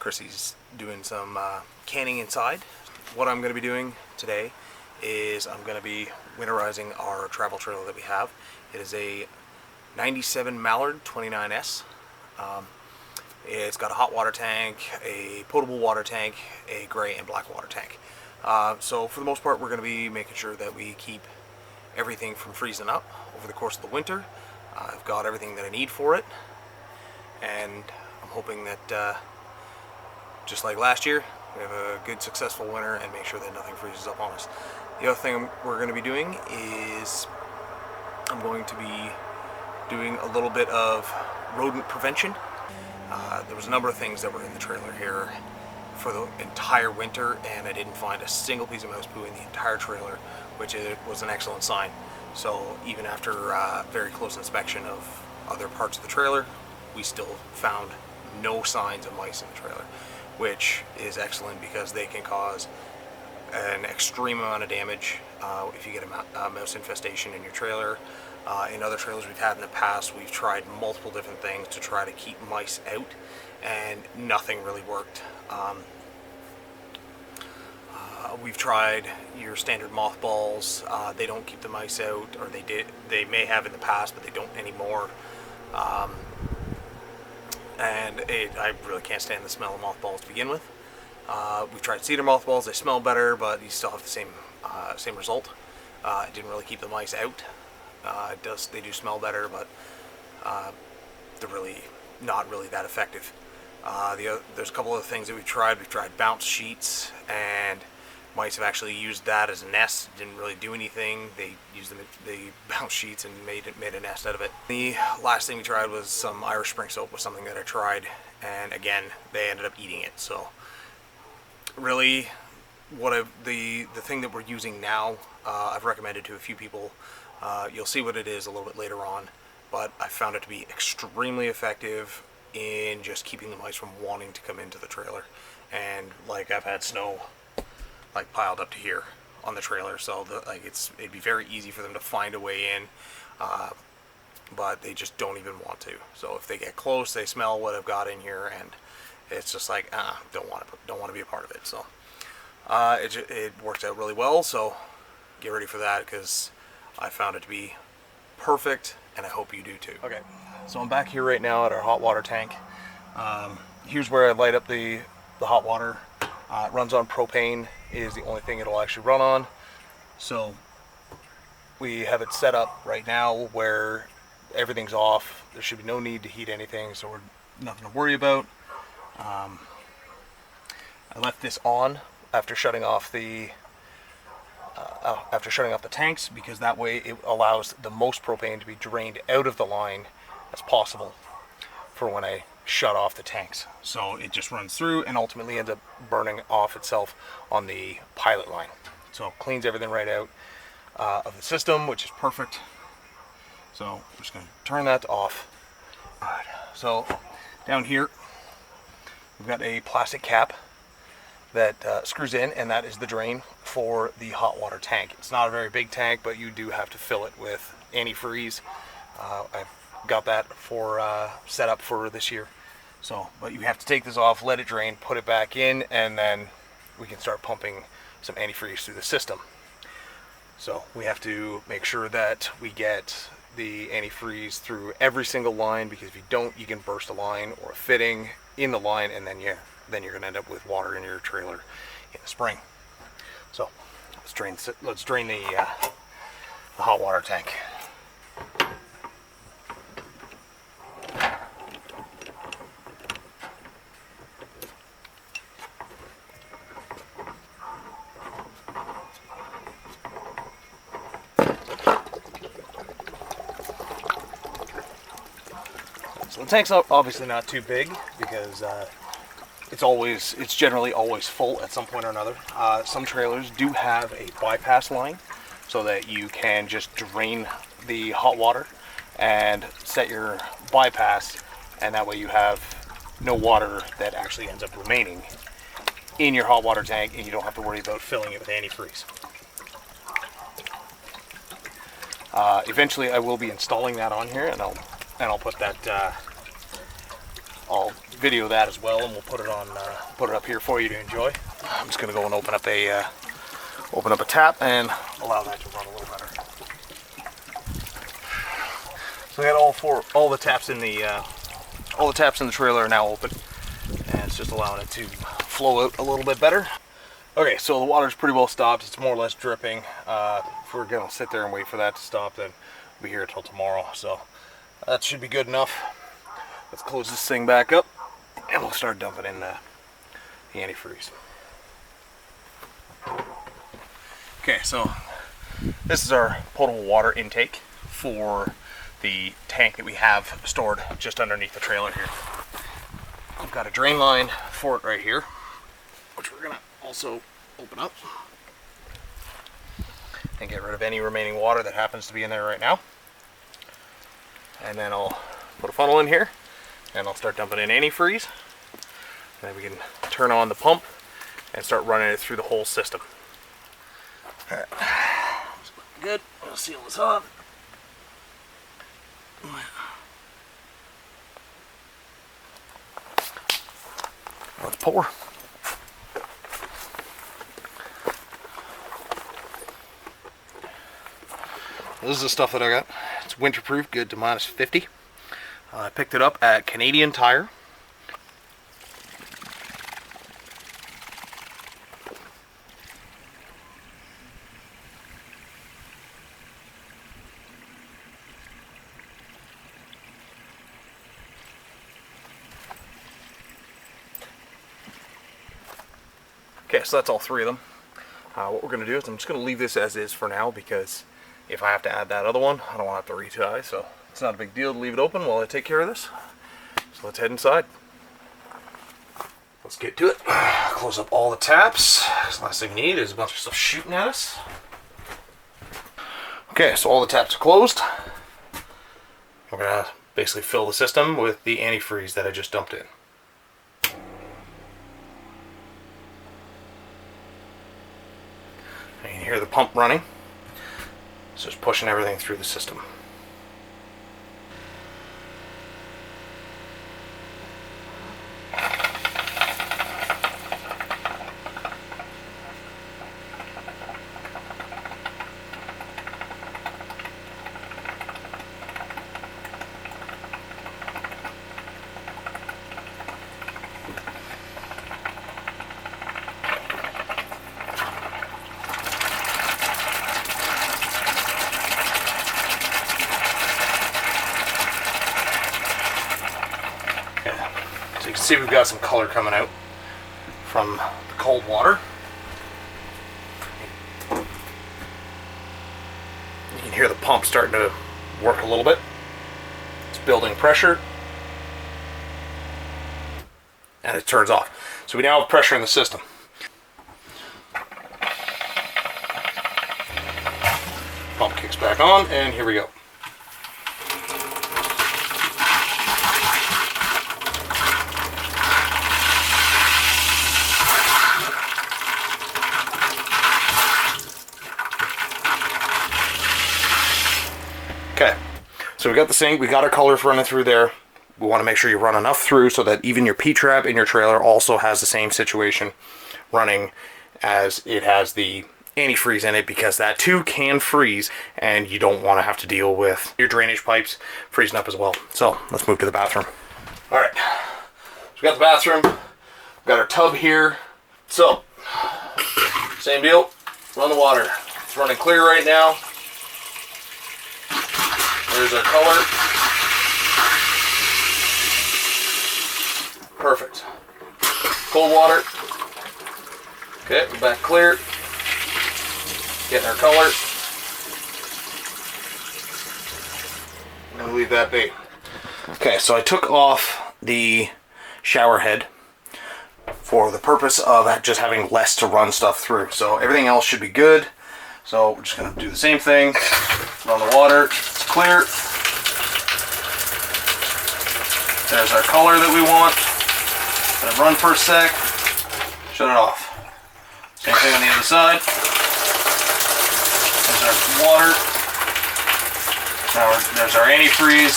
Chrissie's doing some canning inside. What I'm going to be doing today is I'm going to be winterizing our travel trailer that we have. It is a 97 Mallard 29S. It's got a hot water tank, a potable water tank, a gray and black water tank. So for the most part, we're going to be making sure that we keep everything from freezing up over the course of the winter. I've got everything that I need for it, and I'm hoping that just like last year, we have a good successful winter and make sure that nothing freezes up on us. The other thing we're going to be doing is I'm going to be doing a little bit of rodent prevention. There was a number of things that were in the trailer here for the entire winter, and I didn't find a single piece of mouse poo in the entire trailer, which was an excellent sign. So even after very close inspection of other parts of the trailer, we still found no signs of mice in the trailer, which is excellent because they can cause an extreme amount of damage if you get a mouse infestation in your trailer. In other trailers we've had in the past, we've tried multiple different things to try to keep mice out, and nothing really worked. We've tried your standard mothballs. They don't keep the mice out, or they may have in the past, but they don't anymore. And I really can't stand the smell of mothballs to begin with. We've tried cedar mothballs. They smell better, but you still have the same result. It didn't really keep the mice out. They do smell better, but they're really not really that effective. There's a couple of things that we've tried. We've tried bounce sheets, and mice have actually used that as a nest. It didn't really do anything. They used the bounce sheets and made a nest out of it. The last thing we tried was some Irish Spring soap, was something that I tried, and again, they ended up eating it. So really, the thing that we're using now, I've recommended to a few people. You'll see what it is a little bit later on, but I found it to be extremely effective in just keeping the mice from wanting to come into the trailer. And like, I've had snow like piled up to here on the trailer, so it'd be very easy for them to find a way in, but they just don't even want to. So if they get close, they smell what I've got in here, and it's just like, don't want to be a part of it. So it worked out really well. So get ready for that, because I found it to be perfect, and I hope you do too. Okay, so I'm back here right now at our hot water tank. Here's where I light up the hot water. It runs on propane, is the only thing it'll actually run on. So we have it set up right now where everything's off. There should be no need to heat anything, so we're nothing to worry about. I left this on after shutting off the tanks, because that way it allows the most propane to be drained out of the line as possible for when I shut off the tanks. So it just runs through and ultimately ends up burning off itself on the pilot line. So it cleans everything right out of the system, which is perfect. So I'm just going to turn that off. All right. So down here we've got a plastic cap that screws in, and that is the drain for the hot water tank. It's not a very big tank, but you do have to fill it with antifreeze. I've got that set up for this year. So, but you have to take this off, let it drain, put it back in, and then we can start pumping some antifreeze through the system. So we have to make sure that we get the antifreeze through every single line, because if you don't, you can burst a line or a fitting in the line, and then you're going to end up with water in your trailer in the spring. So let's drain the hot water tank. So the tank's obviously not too big, because it's generally always full at some point or another. Some trailers do have a bypass line, so that you can just drain the hot water and set your bypass, and that way you have no water that actually ends up remaining in your hot water tank, and you don't have to worry about filling it with antifreeze. Eventually I will be installing that on here, and I'll put that I'll video that as well, and we'll put it on, put it up here for you to enjoy. I'm just gonna go and open up a tap and allow that to run a little better. So we got all the taps in the trailer are now open, and it's just allowing it to flow out a little bit better. Okay, so the water's pretty well stopped. It's more or less dripping. If we're gonna sit there and wait for that to stop, then we'll be here until tomorrow. So that should be good enough. Let's close this thing back up, and we'll start dumping in the antifreeze. Okay, so this is our potable water intake for the tank that we have stored just underneath the trailer here. I've got a drain line for it right here, which we're gonna also open up and get rid of any remaining water that happens to be in there right now. And then I'll put a funnel in here, and I'll start dumping in antifreeze. And then we can turn on the pump and start running it through the whole system. All right, good. I'll seal this off. Let's pour. This is the stuff that I got. It's winterproof, good to -50. I picked it up at Canadian Tire. Okay, so that's all 3 of them. What we're going to do is I'm just going to leave this as is for now, because if I have to add that other one, I don't want to have to retie, so it's not a big deal to leave it open while I take care of this. So let's head inside. Let's get to it. Close up all the taps. The last thing we need is a bunch of stuff shooting at us. Okay, so all the taps are closed. We're going to basically fill the system with the antifreeze that I just dumped in. You can hear the pump running. It's just pushing everything through the system. So you can see we've got some color coming out from the cold water. You can hear the pump starting to work a little bit. It's building pressure. And it turns off. So we now have pressure in the system. Pump kicks back on, and here we go. Okay, so we got the sink, we got our colors running through there. We want to make sure you run enough through so that even your P-trap in your trailer also has the same situation running as it has the antifreeze in it, because that too can freeze and you don't want to have to deal with your drainage pipes freezing up as well. So let's move to the bathroom. All right, so we got the bathroom, we got our tub here. So same deal, run the water. It's running clear right now. There's our color. Perfect. Cold water. Okay, we're back clear. Getting our color. I'm gonna leave that be. Okay, so I took off the shower head for the purpose of just having less to run stuff through. So everything else should be good. So we're just gonna do the same thing. Run the water. It's clear. There's our color that we want. Let it run for a sec. Shut it off. Same thing on the other side. There's our water. Now there's our antifreeze.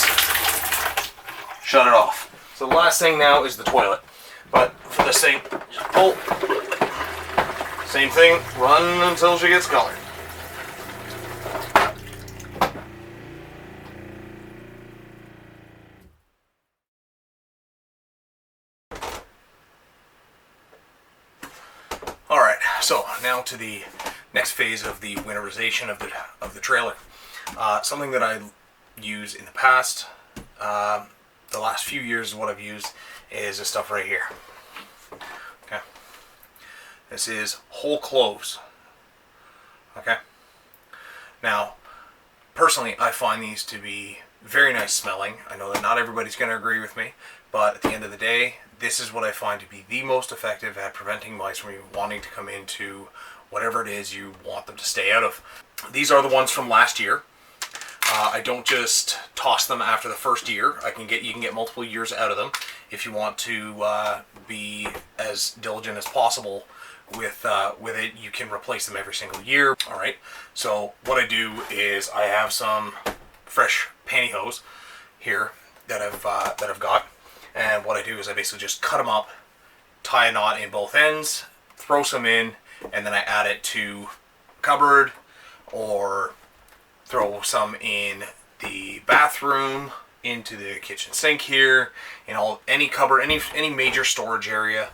Shut it off. So the last thing now is the toilet. But for this thing, just pull. Same thing, run until she gets colored. Alright, so now to the next phase of the winterization of the trailer. Something that I use in the past, the last few years, what I've used is this stuff right here. Okay, this is whole cloves. Okay, now personally I find these to be very nice smelling. I know that not everybody's going to agree with me, but at the end of the day, this is what I find to be the most effective at preventing mice from wanting to come into whatever it is you want them to stay out of. These are the ones from last year. I don't just toss them after the first year. You can get multiple years out of them. If you want to be as diligent as possible with it, you can replace them every single year. All right. So what I do is I have some fresh pantyhose here that I've got, and what I do is I basically just cut them up, tie a knot in both ends, throw some in, and then I add it to a cupboard or throw some in the bathroom, into the kitchen sink here, any cupboard, any major storage area.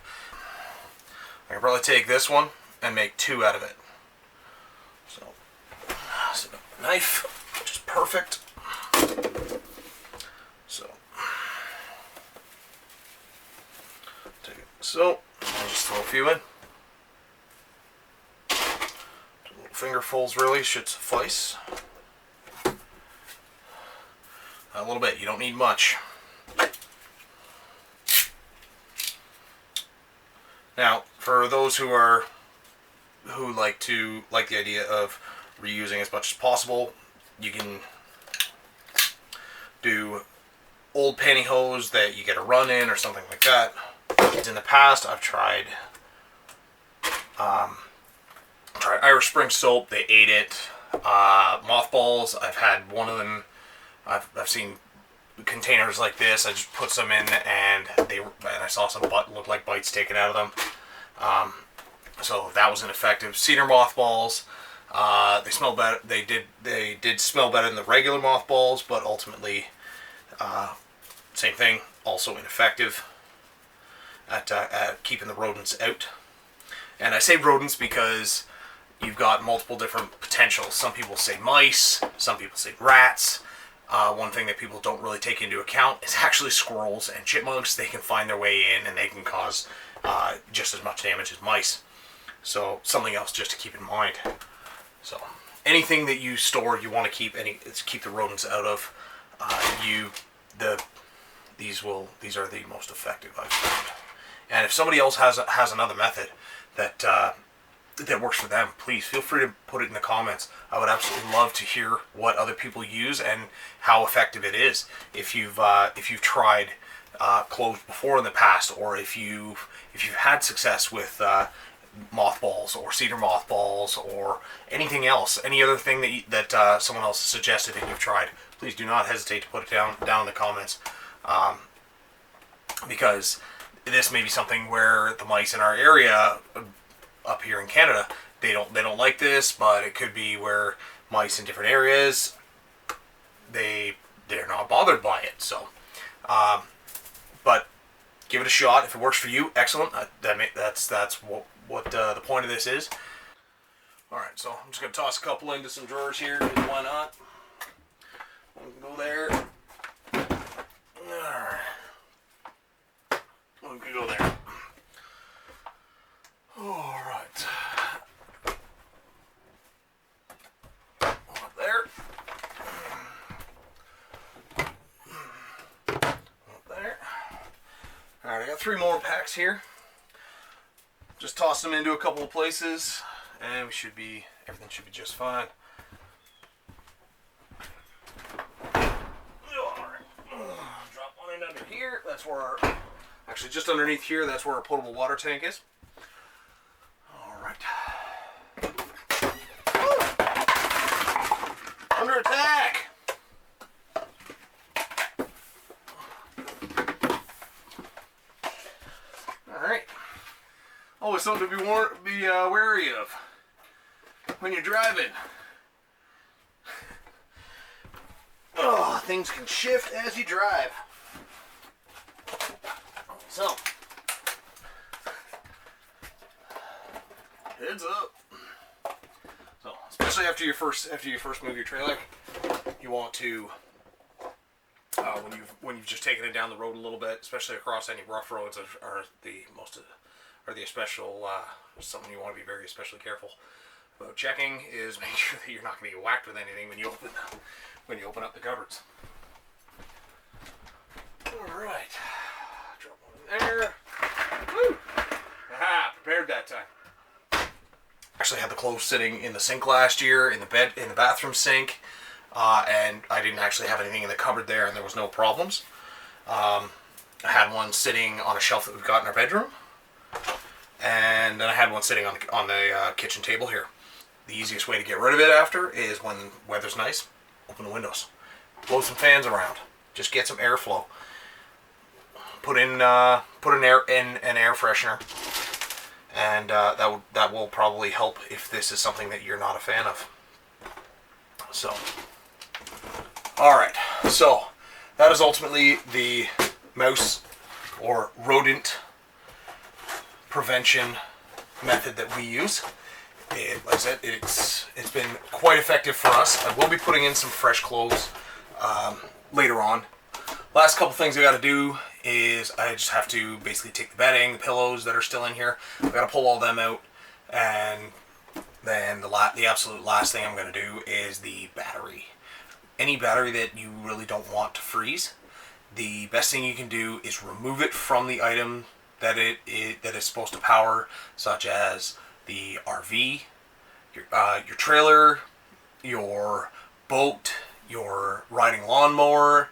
I can probably take this one and make 2 out of it. So knife, which is perfect. So take it. So I'll just throw a few in. 2 little fingerfuls really should suffice. A little bit, you don't need much. Now, for those who like the idea of reusing as much as possible, you can do old pantyhose that you get a run in or something like that. In the past, I've tried Irish Spring soap. They ate it. Mothballs. I've had one of them. I've seen containers like this. I just put some in, and I saw some look like bites taken out of them. So that was ineffective. Cedar mothballs. They smell better. They did smell better than the regular mothballs, but ultimately, same thing. Also ineffective at keeping the rodents out. And I say rodents because you've got multiple different potentials. Some people say mice. Some people say rats. One thing that people don't really take into account is actually squirrels and chipmunks. They can find their way in, and they can cause just as much damage as mice. So something else just to keep in mind. So anything that you store, you want to keep the rodents out of. These are the most effective I've found. And if somebody else has another method that works for them, please feel free to put it in the comments. I would absolutely love to hear what other people use and how effective it is. If you've tried cloves before in the past, or if you've had success with mothballs or cedar mothballs or anything else, any other thing that someone else suggested and you've tried, please do not hesitate to put it down in the comments, because this may be something where the mice in our area up here in Canada, they don't like this, but it could be where mice in different areas, they're not bothered by it. So but give it a shot. If it works for you, excellent. That's what the point of this is. Alright, so I'm just going to toss a couple into some drawers here, because why not? One can go there. Alright. One can go there. Alright. One up there. One up there. Alright, I got 3 more packs here. Just toss them into a couple of places, and everything should be just fine. Alright. Drop one in under here. That's where actually just underneath here, that's where our potable water tank is. Alright. Under attack! Always something to be wary of when you're driving. Oh, things can shift as you drive. So, heads up. So, especially after you first move your trailer, you want to when you've just taken it down the road a little bit, especially across any rough roads, are the special something you want to be very especially careful about checking is make sure that you're not going to get whacked with anything when you open up the cupboards. All right, drop one in there. Woo! Aha! Prepared that time. Actually had the clothes sitting in the sink last year, in the bathroom sink, and I didn't actually have anything in the cupboard there, and there was no problems. I had one sitting on a shelf that we've got in our bedroom, and then I had one sitting on the kitchen table here. The easiest way to get rid of it after is when the weather's nice, open the windows, blow some fans around, just get some airflow. Put an air freshener, and that will probably help if this is something that you're not a fan of. So, all right. So that is ultimately the mouse or rodent prevention method that we use. Like I said, it's been quite effective for us. I will be putting in some fresh clothes later on. Last couple things I got to do is I just have to basically take the bedding, the pillows that are still in here. I've got to pull all them out, and then the absolute last thing I'm going to do is the battery. Any battery that you really don't want to freeze, the best thing you can do is remove it from the item that it is supposed to power, such as the RV, your trailer, your boat, your riding lawnmower,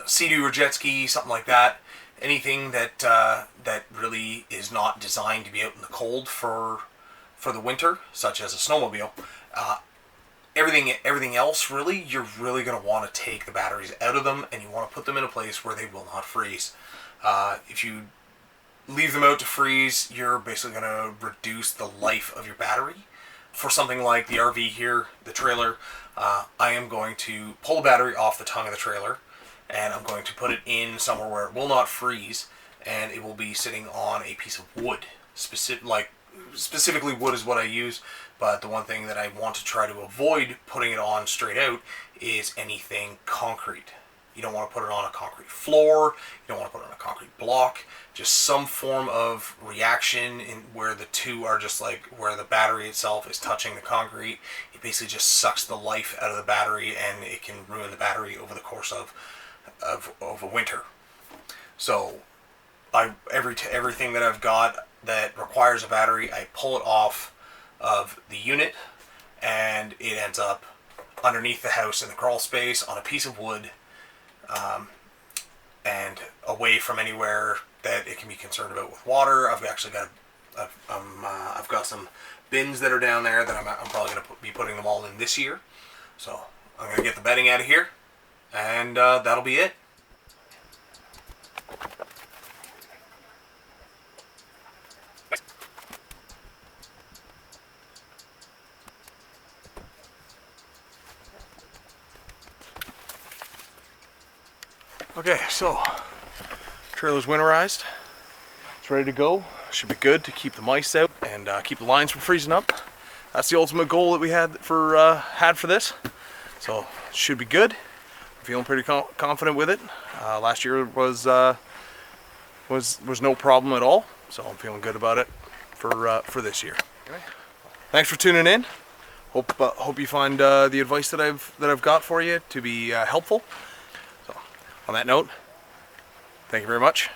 Sea-Doo or jet ski, something like that. Anything that that really is not designed to be out in the cold for the winter, such as a snowmobile. Everything else, really, you're really going to want to take the batteries out of them, and you want to put them in a place where they will not freeze. If you leave them out to freeze, you're basically going to reduce the life of your battery. For something like the RV here, the trailer, I am going to pull the battery off the tongue of the trailer, and I'm going to put it in somewhere where it will not freeze, and it will be sitting on a piece of wood. Specifically wood is what I use, but the one thing that I want to try to avoid putting it on straight out is anything concrete. You don't want to put it on a concrete floor, you don't want to put it on a concrete block, just some form of reaction in where the two are just like where the battery itself is touching the concrete. It basically just sucks the life out of the battery, and it can ruin the battery over the course of a winter. So everything that I've got that requires a battery, I pull it off of the unit, and it ends up underneath the house in the crawl space on a piece of wood, and away from anywhere that it can be concerned about with water. I've actually got I've got some bins that are down there that I'm probably going to be putting them all in this year. So I'm going to get the bedding out of here, and that'll be it. Okay, so trailer's winterized. It's ready to go. Should be good to keep the mice out and keep the lines from freezing up. That's the ultimate goal that we had for this. So it should be good. I'm feeling pretty confident with it. Last year was no problem at all, so I'm feeling good about it for this year. Thanks for tuning in. Hope you find the advice that I've got for you to be helpful. On that note, thank you very much.